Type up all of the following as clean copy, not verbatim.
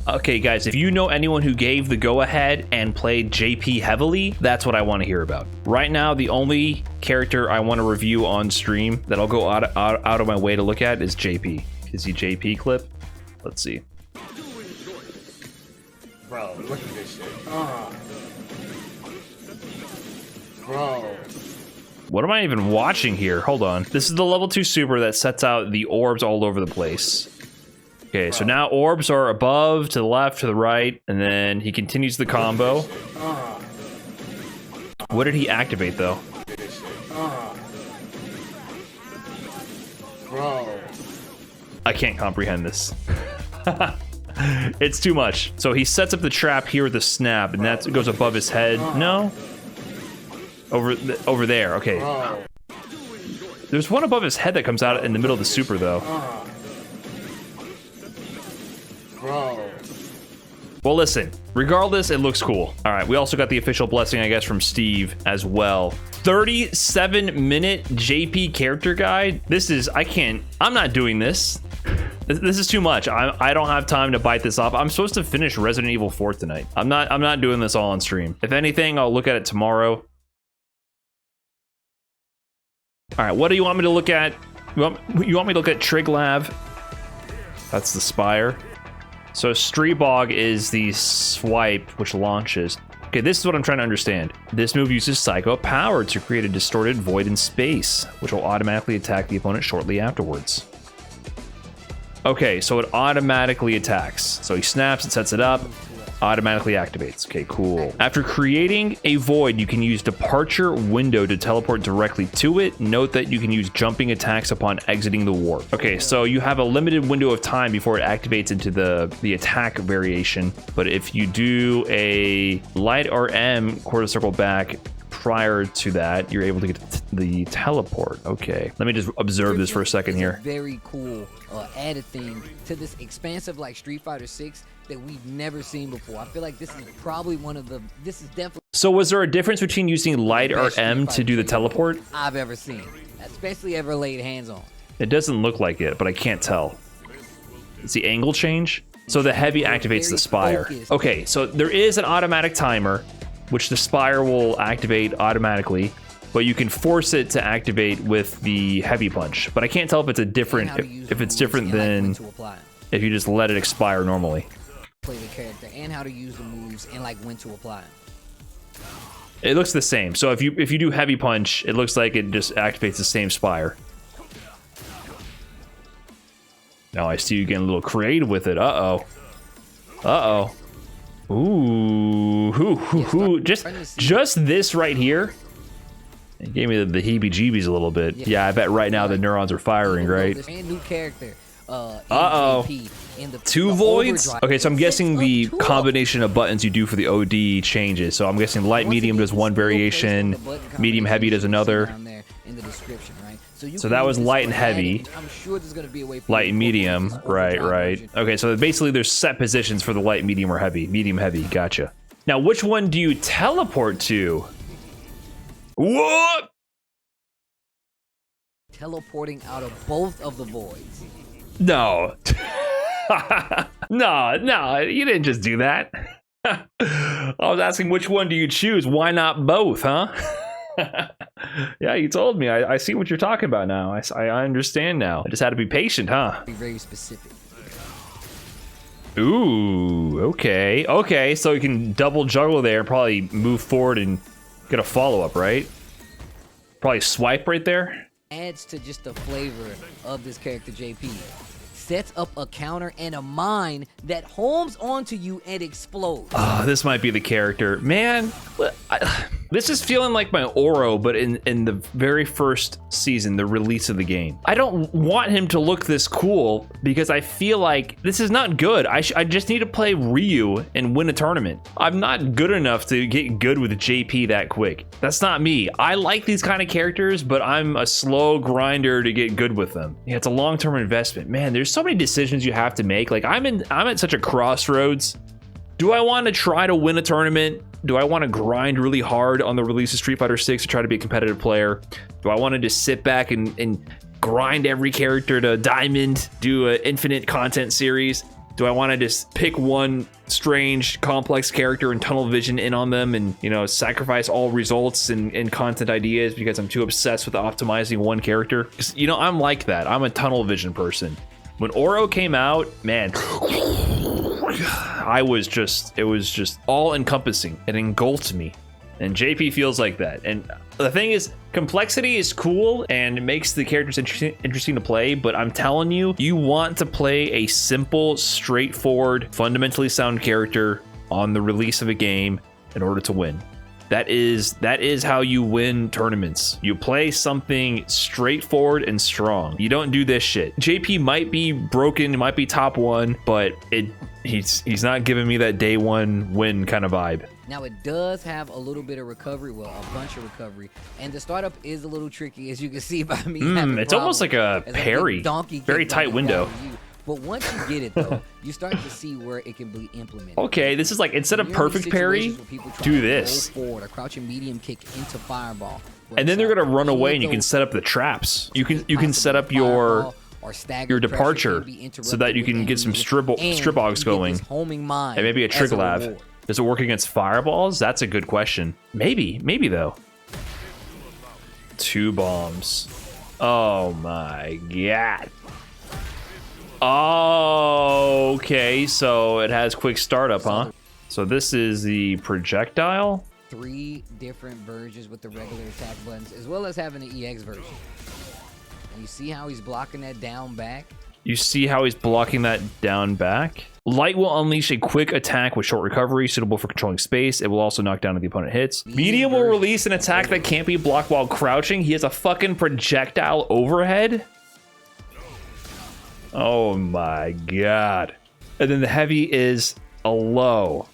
Okay, guys, if you know anyone who gave the go-ahead and played JP heavily, that's what I want to hear about. Right now, the only character I want to review on stream that I'll go out of my way to look at is JP. Is he JP clip? Let's see. Bro, look at this shit. Bro. What am I even watching here? Hold on. This is the level 2 super that sets out the orbs all over the place. Okay, so now orbs are above, to the left, to the right, and then he continues the combo. What did he activate, though? Bro. I can't comprehend this. It's too much. So he sets up the trap here with the snap, and that goes above his head. No? Over there, okay. There's one above his head that comes out in the middle of the super, though. Bro. Well, listen, regardless, it looks cool. All right, we also got the official blessing, I guess, from Steve as well. 37-minute JP character guide. This is, I'm not doing this. This is too much. I don't have time to bite this off. I'm supposed to finish Resident Evil 4 tonight. I'm not doing this all on stream. If anything, I'll look at it tomorrow. All right, what do you want me to look at? You want me to look at Triglav? That's the Spire. So Streebog is the swipe, which launches. Okay, this is what I'm trying to understand. This move uses Psycho Power to create a distorted void in space, which will automatically attack the opponent shortly afterwards. Okay, so it automatically attacks. So he snaps, it sets it up, automatically activates. Okay, cool. After creating a void, you can use Departure Window to teleport directly to it. Note that you can use jumping attacks upon exiting the warp. Okay, so you have a limited window of time before it activates into the attack variation. But if you do a light or M quarter circle back prior to that, you're able to get the teleport. Okay, let me just observe this for a second here. Very cool added thing to this expansive like Street Fighter 6 that we've never seen before. I feel like this is probably this is definitely. So was there a difference between using light or M to do the teleport? I've ever seen, especially ever laid hands on. It doesn't look like it, but I can't tell. Is the angle change? So the heavy activates the Spire. Okay, so there is an automatic timer, which the Spire will activate automatically, but you can force it to activate with the heavy punch. But I can't tell if it's a different, if it's different than if you just let it expire normally. Play the character and how to use the moves and like when to apply them. It looks the same. So if you do heavy punch, it looks like it just activates the same Spire. Now I see you getting a little creative with it. Uh-oh. Uh-oh. Ooh. Just this right here. It gave me the heebie-jeebies a little bit. Yeah, I bet right now the neurons are firing, right? Brand new character. Uh-oh. 2 voids? Okay, so I'm guessing the combination of buttons you do for the OD changes. So I'm guessing light medium does one variation, medium heavy does another. So that was light and heavy. Light and medium, right. Okay, so basically there's set positions for the light, medium, or heavy. Medium, heavy, gotcha. Now, which one do you teleport to? What? Teleporting out of both of the voids. No. No, you didn't just do that. I was asking which one do you choose? Why not both, huh? Yeah, you told me. I see what you're talking about now. I understand now. I just had to be patient, huh? Be very specific. Ooh, okay. So you can double juggle there and probably move forward and get a follow-up, right? Probably swipe right there. Adds to just the flavor of this character, JP. Sets up a counter and a mine that homes onto you and explodes. Oh, this might be the character. Man, this is feeling like my Oro, but in the very first season, the release of the game. I don't want him to look this cool because I feel like this is not good. I just need to play Ryu and win a tournament. I'm not good enough to get good with JP that quick. That's not me. I like these kind of characters, but I'm a slow grinder to get good with them. Yeah, it's a long-term investment. Man, there's so many decisions you have to make. Like I'm at such a crossroads. Do I want to try to win a tournament? Do I want to grind really hard on the release of Street Fighter 6 to try to be a competitive player? Do I want to just sit back and grind every character to diamond, do an infinite content series? Do I want to just pick one strange, complex character and tunnel vision in on them and, you know, sacrifice all results and content ideas because I'm too obsessed with optimizing one character? 'Cause, you know, I'm like that. I'm a tunnel vision person. When Oro came out, man, it was just all encompassing. It engulfed me. And JP feels like that. And the thing is, complexity is cool and it makes the characters interesting to play, but I'm telling you, you want to play a simple, straightforward, fundamentally sound character on the release of a game in order to win. That is how you win tournaments. You play something straightforward and strong. You don't do this shit. JP might be broken, might be top 1, but he's not giving me that day 1 win kind of vibe. Now it does have a little bit of recovery, well, a bunch of recovery, and the startup is a little tricky, as you can see by me. It's almost like a parry, very tight window. But once you get it though, you start to see where it can be implemented. Okay, this is like, instead of perfect parry, do this. Forward, a crouching medium kick into fireball. And then they're gonna run away, and you can set up the traps. You can set up your departure so that you can get some stribogs going, and maybe a Triglav. Does it work against fireballs? That's a good question. Maybe though. 2 bombs. Oh my god. Oh, okay, so it has quick startup, huh? So this is the projectile. 3 different versions with the regular attack buttons, as well as having the EX version. And you see how he's blocking that down back? You see how he's blocking that down back? Light will unleash a quick attack with short recovery, suitable for controlling space. It will also knock down if the opponent hits. Medium will release an attack that can't be blocked while crouching. He has a fucking projectile overhead? Oh my god. And then the heavy is a low.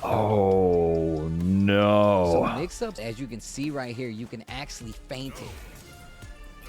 Oh no. So mix-ups, as you can see right here, you can actually feint it.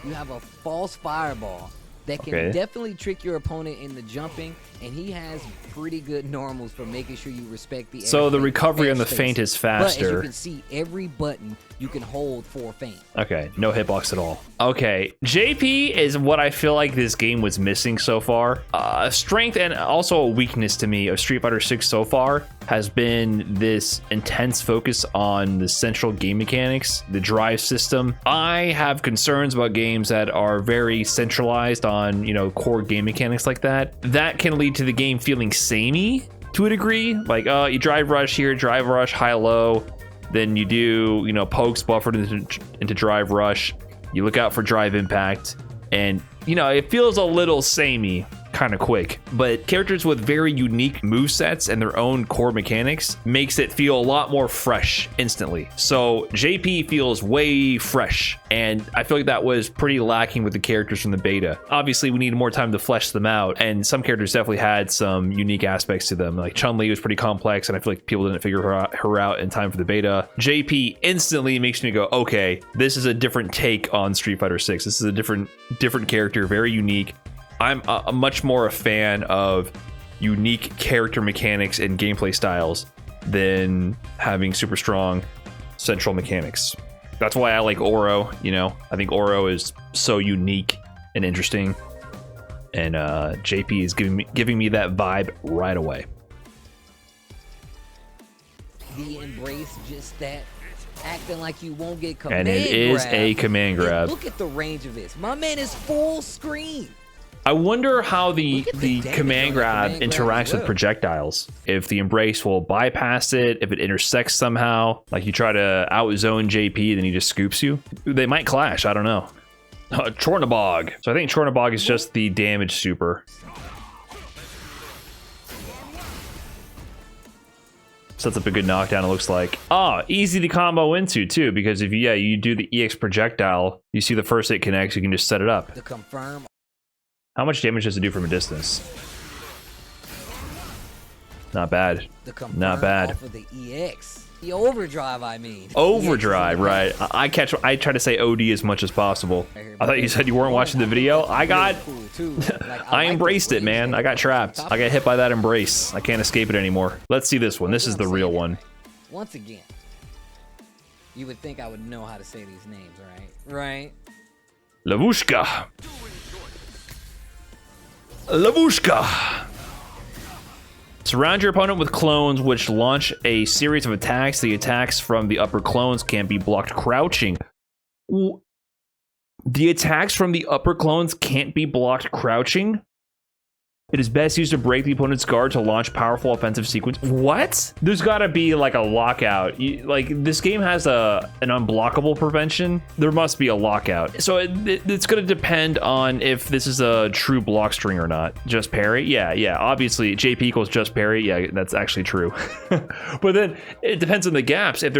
You have a false fireball that can definitely trick your opponent into jumping, and he has pretty good normals for making sure you respect the So the recovery on the feint is faster. But as you can see, every button you can hold for feint. Okay, no hitbox at all. Okay, JP is what I feel like this game was missing so far. Strength and also a weakness to me of Street Fighter 6 so far has been this intense focus on the central game mechanics, the drive system. I have concerns about games that are very centralized on, you know, core game mechanics like that. That can lead to the game feeling samey to a degree. Like, you drive rush here, drive rush, high-low. Then you do, you know, pokes buffered into drive rush. You look out for drive impact. And, you know, it feels a little samey kind of quick, but characters with very unique movesets and their own core mechanics makes it feel a lot more fresh instantly. So JP feels way fresh, and I feel like that was pretty lacking with the characters from the beta. Obviously, we need more time to flesh them out, and some characters definitely had some unique aspects to them. Like Chun-Li was pretty complex, and I feel like people didn't figure her out in time for the beta. JP instantly makes me go, okay, this is a different take on Street Fighter 6. This is a different character, very unique. I'm much more a fan of unique character mechanics and gameplay styles than having super strong central mechanics. That's why I like Oro, you know. I think Oro is so unique and interesting, and JP is giving me that vibe right away. The embrace, just that acting like you won't get command grab. And it is a command grab. And look at the range of this. My man is full screen. I wonder how the command grab interacts with projectiles. If the embrace will bypass it, if it intersects somehow, like you try to outzone JP, then he just scoops you. They might clash, I don't know. Chornabog. So I think Chornabog is just the damage super. Sets up a good knockdown, it looks like. Oh, easy to combo into too, because if you do the EX projectile, you see the first hit connects, you can just set it up. To confirm. How much damage does it do from a distance? Not bad. Not bad. Off of the EX. The overdrive, I mean. Overdrive, right. I try to say OD as much as possible. I thought you said you weren't watching the video. I embraced it, man. I got trapped. I got hit by that embrace. I can't escape it anymore. Let's see this one. This is the real one. Once again, you would think I would know how to say these names, right? Right? Lavushka. Lavushka. Surround your opponent with clones, which launch a series of attacks. The attacks from the upper clones can be blocked crouching. The attacks from the upper clones can't be blocked crouching? It is best used to break the opponent's guard to launch powerful offensive sequence. What? There's gotta be like a lockout. Like this game has an unblockable prevention. There must be a lockout. So it's gonna depend on if this is a true block string or not. Just parry? Yeah. Obviously, JP equals just parry. Yeah, that's actually true. But then it depends on the gaps. If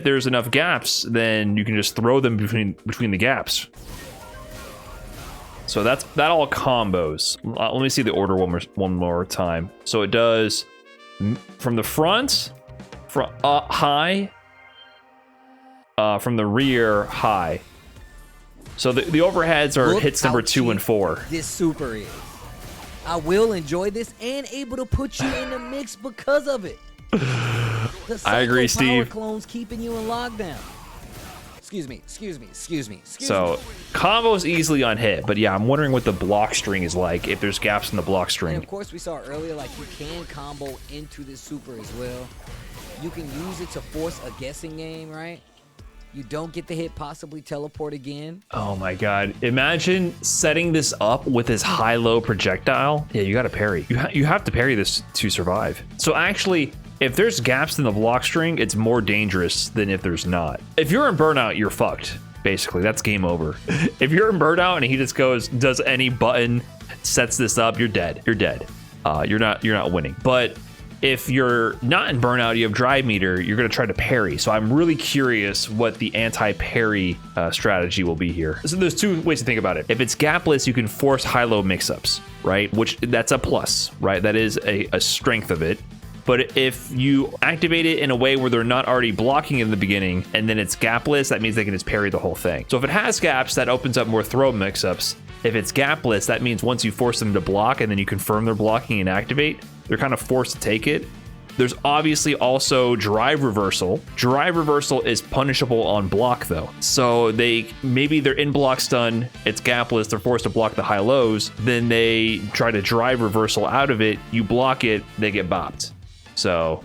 there's enough gaps, then you can just throw them between the gaps. So that all combos. Let me see the order one more time. So it does from the front, high, from the rear, high. So the overheads are hits number 2 and 4. This super is. I will enjoy this and able to put you in the mix because of it. I agree, Steve. Clones keeping you in lockdown. Excuse me. So combos easily on hit, but yeah, I'm wondering what the block string is like if there's gaps in the block string. And of course, we saw earlier, like you can combo into this super as well. You can use it to force a guessing game, right? You don't get the hit, possibly teleport again. Oh my god. Imagine setting this up with his high-low projectile. Yeah, you gotta parry. You have to parry this to survive. So actually, if there's gaps in the block string, it's more dangerous than if there's not. If you're in burnout, you're fucked. Basically, that's game over. If you're in burnout and he just does any button, sets this up, you're dead. You're dead. You're not winning. But if you're not in burnout, you have drive meter, you're gonna try to parry. So I'm really curious what the anti-parry strategy will be here. So there's two ways to think about it. If it's gapless, you can force high-low mix-ups, right? Which that's a plus, right? That is a strength of it. But if you activate it in a way where they're not already blocking in the beginning and then it's gapless, that means they can just parry the whole thing. So if it has gaps, that opens up more throw mix-ups. If it's gapless, that means once you force them to block and then you confirm their blocking and activate, they're kind of forced to take it. There's obviously also drive reversal. Drive reversal is punishable on block though. So maybe they're in block stun, it's gapless, they're forced to block the high lows, then they try to drive reversal out of it, you block it, they get bopped. So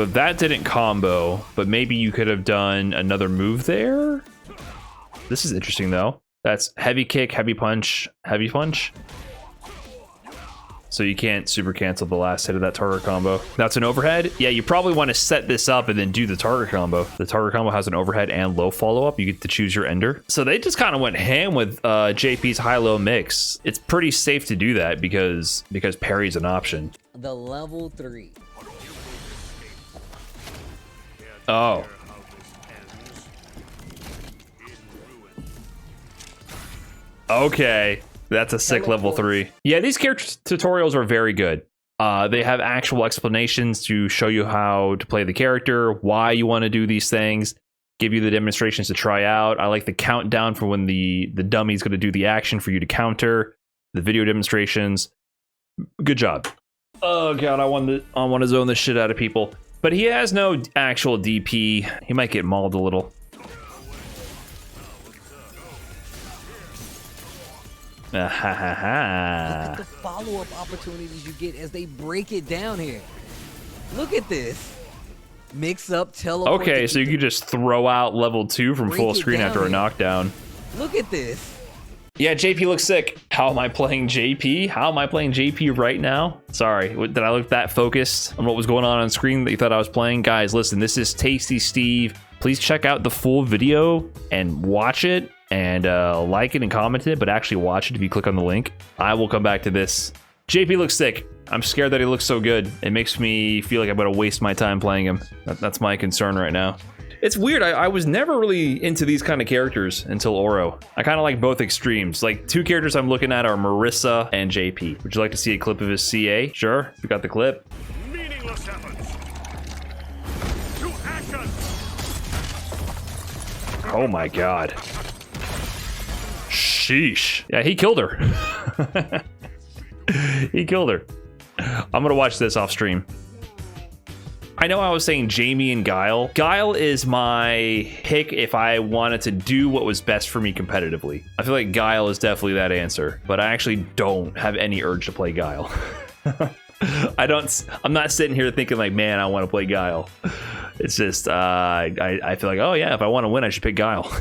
that didn't combo, but maybe you could have done another move there. This is interesting though. That's heavy kick, heavy punch, heavy punch. So you can't super cancel the last hit of that target combo. That's an overhead. Yeah, you probably want to set this up and then do the target combo. The target combo has an overhead and low follow-up. You get to choose your ender. So they just kind of went ham with JP's high-low mix. It's pretty safe to do that because parry's an option. The level 3. Oh. Okay. That's a sick level 3. Yeah, these character tutorials are very good. They have actual explanations to show you how to play the character, why you want to do these things, give you the demonstrations to try out. I like the countdown for when the dummy's going to do the action for you to counter, the video demonstrations. Good job. Oh god, I want to zone the shit out of people. But he has no actual DP. He might get mauled a little. Look at the follow-up opportunities you get as they break it down here. Look at this. Mix up, teleport. Okay, so you can just throw out level 2 from full screen after a knockdown. Look at this. Yeah, JP looks sick. How am I playing JP? How am I playing JP right now? Sorry, did I look that focused on what was going on screen that you thought I was playing? Guys, listen, this is Tasty Steve. Please check out the full video and watch it. And like it and comment it, but actually watch it if you click on the link. I will come back to this. JP looks sick. I'm scared that he looks so good. It makes me feel like I'm gonna waste my time playing him. That's my concern right now. It's weird, I was never really into these kind of characters until Oro. I kind of like both extremes. Like, 2 characters I'm looking at are Marissa and JP. Would you like to see a clip of his CA? Sure, we got the clip. Meaningless efforts. To action. Oh my god. Sheesh. Yeah, he killed her. He killed her. I'm gonna watch this off stream. I know I was saying Jamie and Guile. Guile is my pick if I wanted to do what was best for me competitively. I feel like Guile is definitely that answer, but I actually don't have any urge to play Guile. I'm not sitting here thinking like, man, I want to play Guile. It's just, I feel like, oh yeah, if I want to win, I should pick Guile.